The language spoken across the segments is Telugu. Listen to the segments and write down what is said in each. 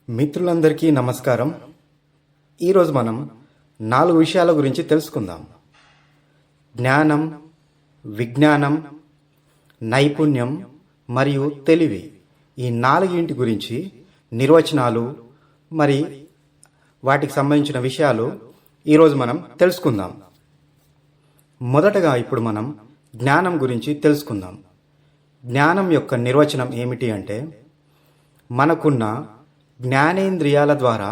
మిత్రులందరికీ నమస్కారం. ఈరోజు మనం 4 విషయాల గురించి తెలుసుకుందాం. జ్ఞానం, విజ్ఞానం, నైపుణ్యం మరియు తెలివి. ఈ 4 గురించి నిర్వచనాలు మరి వాటికి సంబంధించిన విషయాలు ఈరోజు మనం తెలుసుకుందాం. మొదటగా ఇప్పుడు మనం జ్ఞానం గురించి తెలుసుకుందాం. జ్ఞానం యొక్క నిర్వచనం ఏమిటి అంటే, మనకున్న జ్ఞానేంద్రియాల ద్వారా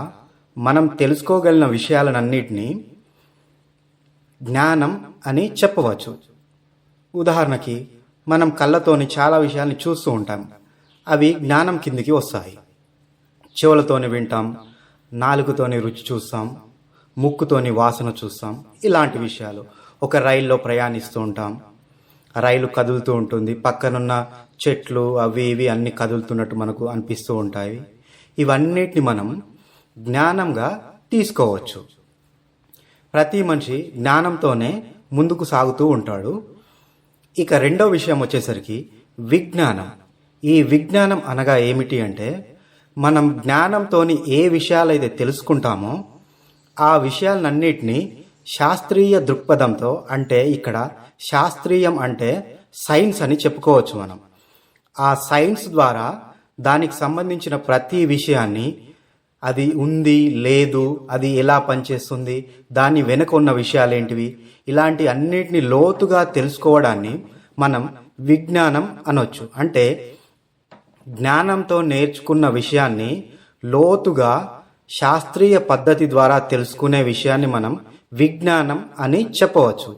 మనం తెలుసుకోగలిగిన విషయాలన్నింటినీ జ్ఞానం అని చెప్పవచ్చు. ఉదాహరణకి మనం కళ్ళతోని చాలా విషయాల్ని చూస్తూ ఉంటాం, అవి జ్ఞానం కిందికి వస్తాయి. చెవులతోని వింటాం, నాలుకతోని రుచి చూస్తాం, ముక్కుతోని వాసన చూస్తాం. ఇలాంటి విషయాలు. ఒక రైల్లో ప్రయాణిస్తూ ఉంటాం, రైలు కదులుతూ ఉంటుంది, పక్కనున్న చెట్లు అవి ఇవి అన్నీ కదులుతున్నట్టు మనకు అనిపిస్తూ ఉంటాయి. ఇవన్నిటిని మనం జ్ఞానంగా తీసుకోవచ్చు. ప్రతి మనిషి జ్ఞానంతోనే ముందుకు సాగుతూ ఉంటాడు. ఇక రెండో విషయం వచ్చేసరికి విజ్ఞానం. ఈ విజ్ఞానం అనగా ఏమిటి అంటే, మనం జ్ఞానంతోని ఏ విషయాలైతే తెలుసుకుంటామో ఆ విషయాలన్నిటినీ శాస్త్రీయ దృక్పథంతో, అంటే ఇక్కడ శాస్త్రీయం అంటే సైన్స్ అని చెప్పుకోవచ్చు మనం. ఆ సైన్స్ ద్వారా దానికి సంబంధించిన ప్రతి విషయాన్ని, అది ఉంది లేదు, అది ఎలా పనిచేస్తుంది, దాని వెనుక ఉన్న విషయాలు ఏంటివి, ఇలాంటి అన్నిటిని లోతుగా తెలుసుకోవడాన్ని మనం విజ్ఞానం అనొచ్చు. అంటే జ్ఞానంతో నేర్చుకున్న విషయాన్ని లోతుగా శాస్త్రీయ పద్ధతి ద్వారా తెలుసుకునే విషయాన్ని మనం విజ్ఞానం అని చెప్పవచ్చు.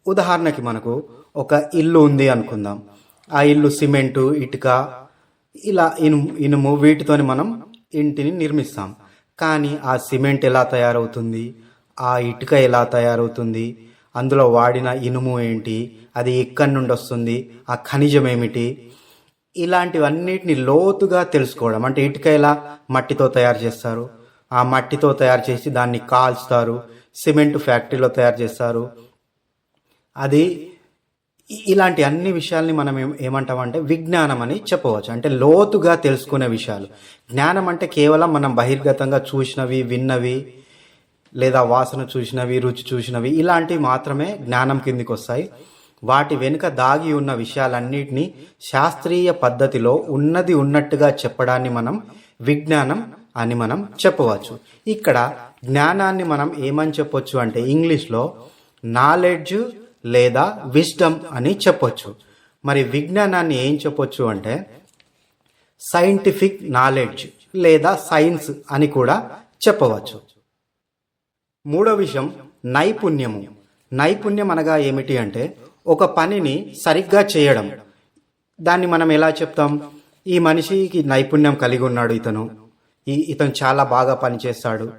ఉదాహరణకి మనకు ఒక ఇల్లు ఉంది అనుకుందాం. ఆ ఇల్లు సిమెంటు, ఇటుక, ఇలా ఇనుము వీటితోని మనం ఇంటిని నిర్మిస్తాం. కానీ ఆ సిమెంట్ ఎలా తయారవుతుంది, ఆ ఇటుక ఎలా తయారవుతుంది, అందులో వాడిన ఇనుము ఏంటి, అది ఎక్కడి నుండి వస్తుంది, ఆ ఖనిజం ఏమిటి, ఇలాంటివన్నిటిని లోతుగా తెలుసుకోవడం. అంటే ఇటుక ఎలా మట్టితో తయారు చేస్తారు, ఆ మట్టితో తయారు చేసి దాన్ని కాల్స్తారు, సిమెంట్ ఫ్యాక్టరీలో తయారు చేస్తారు. అది ఇలాంటి అన్ని విషయాల్ని మనం ఏమంటామంటే విజ్ఞానం అని చెప్పవచ్చు. అంటే లోతుగా తెలుసుకునే విషయాలు. జ్ఞానం అంటే కేవలం మనం బహిర్గతంగా చూసినవి, విన్నవి, లేదా వాసన చూసినవి, రుచి చూసినవి, ఇలాంటివి మాత్రమే జ్ఞానం కిందికి వస్తాయి. వాటి వెనుక దాగి ఉన్న విషయాలన్నిటినీ శాస్త్రీయ పద్ధతిలో ఉన్నది ఉన్నట్టుగా చెప్పడాన్ని మనం విజ్ఞానం అని మనం చెప్పవచ్చు. ఇక్కడ జ్ఞానాన్ని మనం ఏమని చెప్పొచ్చు అంటే, ఇంగ్లీష్లో నాలెడ్జ్ లేదా విజ్డమ్ అని చెప్పొచ్చు. మరి విజ్ఞానాన్ని ఏం చెప్పొచ్చు అంటే సైంటిఫిక్ నాలెడ్జ్ లేదా సైన్స్ అని కూడా చెప్పవచ్చు. మూడో విషయం నైపుణ్యము. నైపుణ్యం అనగా ఏమిటి అంటే, ఒక పనిని సరిగ్గా చేయడం. దాన్ని మనం ఎలా చెప్తాం, ఈ మనిషికి నైపుణ్యం కలిగి ఉన్నాడు, ఇతను చాలా బాగా పనిచేస్తాడు,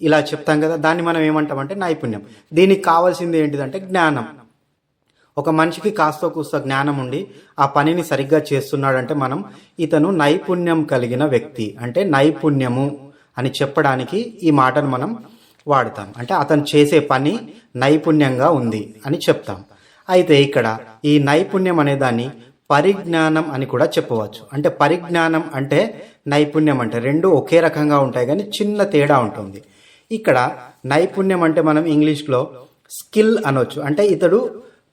ఇలా చెప్తాం కదా. దాన్ని మనం ఏమంటామంటే నైపుణ్యం. దీనికి కావాల్సింది ఏంటిదంటే జ్ఞానం. ఒక మనిషికి కాస్తో కూస్తో జ్ఞానం ఉండి ఆ పనిని సరిగ్గా చేస్తున్నాడంటే మనం ఇతను నైపుణ్యం కలిగిన వ్యక్తి, అంటే నైపుణ్యము అని చెప్పడానికి ఈ మాటను మనం వాడతాం. అంటే అతను చేసే పని నైపుణ్యంగా ఉంది అని చెప్తాం. అయితే ఇక్కడ ఈ నైపుణ్యం అనే దాన్ని పరిజ్ఞానం అని కూడా చెప్పవచ్చు. అంటే పరిజ్ఞానం అంటే నైపుణ్యం అంటే రెండు ఒకే రకంగా ఉంటాయి, కానీ చిన్న తేడా ఉంటుంది. ఇక్కడ నైపుణ్యం అంటే మనం ఇంగ్లీష్లో స్కిల్ అనొచ్చు. అంటే ఇతడు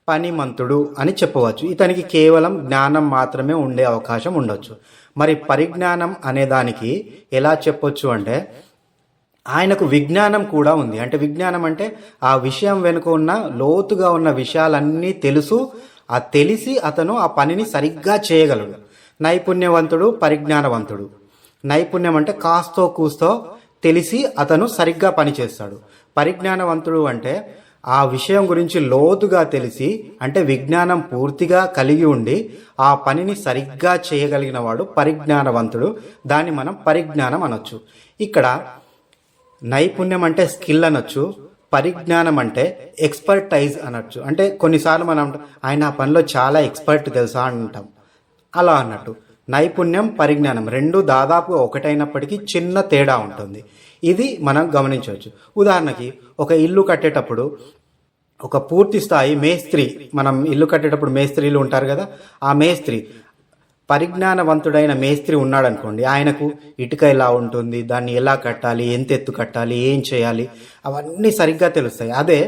పనిమంతుడు అని చెప్పవచ్చు. ఇతనికి కేవలం జ్ఞానం మాత్రమే ఉండే అవకాశం ఉండొచ్చు. మరి పరిజ్ఞానం అనే దానికి ఎలా చెప్పొచ్చు అంటే, ఆయనకు విజ్ఞానం కూడా ఉంది. అంటే విజ్ఞానం అంటే ఆ విషయం వెనుక ఉన్న లోతుగా ఉన్న విషయాలన్నీ తెలిసి అతను ఆ పనిని సరిగ్గా చేయగలడు. నైపుణ్యవంతుడు, పరిజ్ఞానవంతుడు. నైపుణ్యం అంటే కాస్తో కూస్తో తెలిసి అతను సరిగ్గా పనిచేస్తాడు. పరిజ్ఞానవంతుడు అంటే ఆ విషయం గురించి లోతుగా తెలిసి, అంటే విజ్ఞానం పూర్తిగా కలిగి ఉండి ఆ పనిని సరిగ్గా చేయగలిగిన వాడు పరిజ్ఞానవంతుడు. దాన్ని మనం పరిజ్ఞానం అనొచ్చు. ఇక్కడ నైపుణ్యం అంటే స్కిల్ అనొచ్చు, పరిజ్ఞానం అంటే ఎక్స్పర్టైజ్ అనొచ్చు. అంటే కొన్నిసార్లు మనం ఆయన ఆ పనిలో చాలా ఎక్స్పర్ట్ తెలుసా అంటాం, అలా అన్నట్టు. నైపుణ్యం, పరిజ్ఞానం రెండు దాదాపు ఒకటైనప్పటికీ చిన్న తేడా ఉంటుంది. ఇది మనం గమనించవచ్చు. ఉదాహరణకి ఒక ఇల్లు కట్టేటప్పుడు ఒక పూర్తి స్థాయి మేస్త్రి, మనం ఇల్లు కట్టేటప్పుడు మేస్త్రీలు ఉంటారు కదా, ఆ మేస్త్రి పరిజ్ఞానవంతుడైన మేస్త్రి ఉన్నాడనుకోండి, ఆయనకు ఇటుక ఎలా ఉంటుంది, దాన్ని ఎలా కట్టాలి, ఎంత ఎత్తు కట్టాలి, ఏం చేయాలి, అవన్నీ సరిగ్గా తెలుస్తాయి. అదే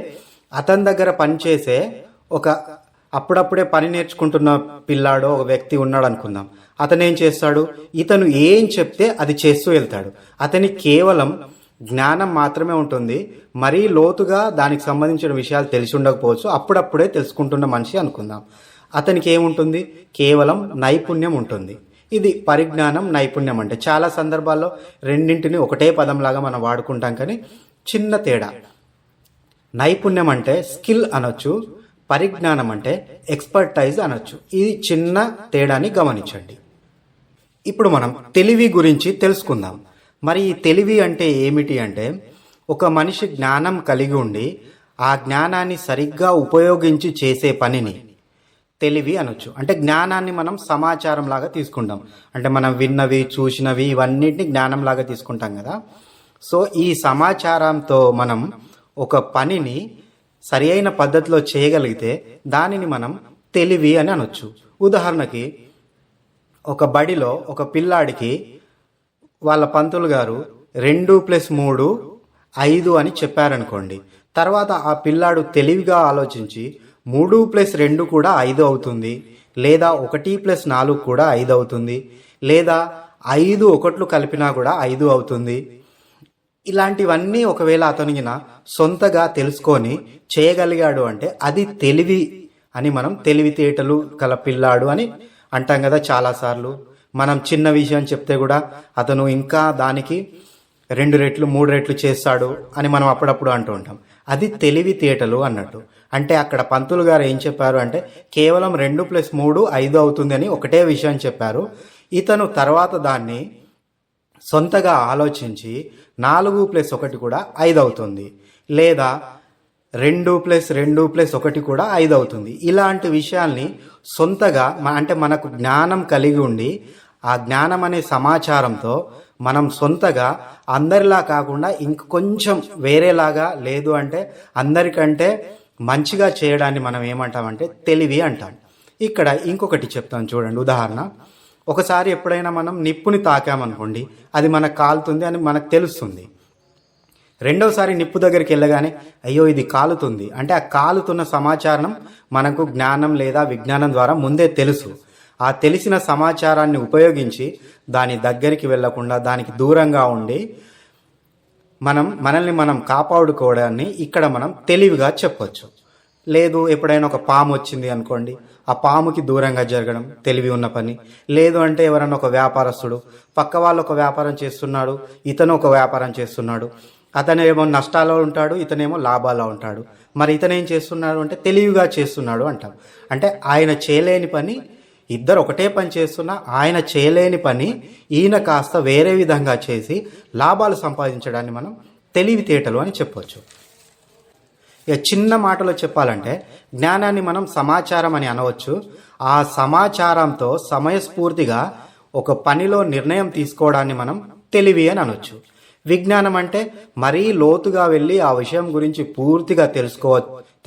అతని దగ్గర పనిచేసే ఒక అప్పుడప్పుడే పని నేర్చుకుంటున్న పిల్లాడో ఒక వ్యక్తి ఉన్నాడు అనుకుందాం. అతను ఏం చేస్తాడు, ఇతను ఏం చెప్తే అది చేస్తూ వెళ్తాడు. అతని కేవలం జ్ఞానం మాత్రమే ఉంటుంది, మరీ లోతుగా దానికి సంబంధించిన విషయాలు తెలిసి ఉండకపోవచ్చు, అప్పుడప్పుడే తెలుసుకుంటున్న మనిషి అనుకుందాం. అతనికి ఏముంటుంది, కేవలం నైపుణ్యం ఉంటుంది. ఇది పరిజ్ఞానం, నైపుణ్యం అంటే చాలా సందర్భాల్లో రెండింటిని ఒకటే పదంలాగా మనం వాడుకుంటాం, కానీ చిన్న తేడా. నైపుణ్యం అంటే స్కిల్ అనొచ్చు, పరిజ్ఞానం అంటే ఎక్స్పర్టైజ్ అనొచ్చు. ఇది చిన్న తేడాని గమనించండి. ఇప్పుడు మనం తెలివి గురించి తెలుసుకుందాం. మరి ఈ తెలివి అంటే ఏమిటి అంటే, ఒక మనిషి జ్ఞానం కలిగి ఉండి ఆ జ్ఞానాన్ని సరిగ్గా ఉపయోగించి చేసే పనిని తెలివి అనొచ్చు. అంటే జ్ఞానాన్ని మనం సమాచారం లాగా తీసుకుంటాం. అంటే మనం విన్నవి, చూసినవి, ఇవన్నిటిని జ్ఞానం లాగా తీసుకుంటాం కదా. సో ఈ సమాచారంతో మనం ఒక పనిని సరి అయిన పద్ధతిలో చేయగలిగితే దానిని మనం తెలివి అని అనొచ్చు. ఉదాహరణకి ఒక బడిలో ఒక పిల్లాడికి వాళ్ళ పంతులు గారు 2+3 5 అని చెప్పారనుకోండి. తర్వాత ఆ పిల్లాడు తెలివిగా ఆలోచించి 3+2 కూడా 5 అవుతుంది, లేదా 1+4 కూడా 5 అవుతుంది, లేదా 5 ఒకట్లు కలిపినా కూడా 5 అవుతుంది. ఇలాంటివన్నీ ఒకవేళ అతనికి సొంతగా తెలుసుకొని చేయగలిగాడు అంటే అది తెలివి అని మనం తెలివితేటలు కల పిల్లాడు అని అంటాం కదా. చాలాసార్లు మనం చిన్న విషయం చెప్తే కూడా అతను ఇంకా దానికి 2 రెట్లు 3 రెట్లు చేస్తాడు అని మనం అప్పుడప్పుడు అంటూ ఉంటాం. అది తెలివితేటలు అన్నట్టు. అంటే అక్కడ పంతులు గారు ఏం చెప్పారు అంటే కేవలం 2+3 5 అవుతుంది అని ఒకటే విషయం చెప్పారు. ఇతను తర్వాత దాన్ని సొంతగా ఆలోచించి 4+1 కూడా 5 అవుతుంది, లేదా 2+2+1 కూడా 5 అవుతుంది. ఇలాంటి విషయాల్ని సొంతగా అంటే మనకు జ్ఞానం కలిగి ఉండి ఆ జ్ఞానం అనే సమాచారంతో మనం సొంతగా అందరిలా కాకుండా ఇంకొంచెం వేరేలాగా, లేదు అంటే అందరికంటే మంచిగా చేయడాన్ని మనం ఏమంటామంటే తెలివి అంటాం. ఇక్కడ ఇంకొకటి చెప్తాను చూడండి. ఉదాహరణ, ఒకసారి ఎప్పుడైనా మనం నిప్పుని తాకామనుకోండి, అది మనకు కాలుతుంది అని మనకు తెలుస్తుంది. రెండోసారి నిప్పు దగ్గరికి వెళ్ళగానే అయ్యో ఇది కాలుతుంది అంటే ఆ కాలుతున్న సమాచారం మనకు జ్ఞానం లేదా విజ్ఞానం ద్వారా ముందే తెలుసు. ఆ తెలిసిన సమాచారాన్ని ఉపయోగించి దాని దగ్గరికి వెళ్లకుండా దానికి దూరంగా ఉండి మనల్ని మనం కాపాడుకోవడాన్ని ఇక్కడ మనం తెలివిగా చెప్పొచ్చు. లేదు ఎప్పుడైనా ఒక పాము వచ్చింది అనుకోండి, ఆ పాముకి దూరంగా జరగడం తెలివి ఉన్న పని. లేదు అంటే ఎవరైనా ఒక వ్యాపారస్తుడు, పక్క వాళ్ళు ఒక వ్యాపారం చేస్తున్నాడు, ఇతను ఒక వ్యాపారం చేస్తున్నాడు, అతను ఏమో నష్టాల్లో ఉంటాడు, ఇతనేమో లాభాల్లో ఉంటాడు. మరి ఇతను ఏం చేస్తున్నాడు అంటే తెలివిగా చేస్తున్నాడు అంటాం. అంటే ఆయన చేయలేని పని, ఇద్దరు ఒకటే పని చేస్తున్నా ఆయన చేయలేని పని ఈయన కాస్త వేరే విధంగా చేసి లాభాలు సంపాదించడాన్ని మనం తెలివితేటలు అని చెప్పొచ్చు. ఇక చిన్న మాటలో చెప్పాలంటే జ్ఞానాన్ని మనం సమాచారం అని అనవచ్చు. ఆ సమాచారంతో సమయస్ఫూర్తిగా ఒక పనిలో నిర్ణయం తీసుకోవడాన్ని మనం తెలివి అని అనొచ్చు. విజ్ఞానం అంటే మరీ లోతుగా వెళ్ళి ఆ విషయం గురించి పూర్తిగా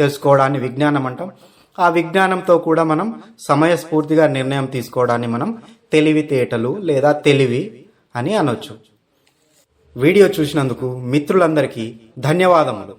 తెలుసుకోవడాన్ని విజ్ఞానం అంటాం. ఆ విజ్ఞానంతో కూడా మనం సమయస్ఫూర్తిగా నిర్ణయం తీసుకోవడాన్ని మనం తెలివితేటలు లేదా తెలివి అని అనొచ్చు. వీడియో చూసినందుకు మిత్రులందరికీ ధన్యవాదములు.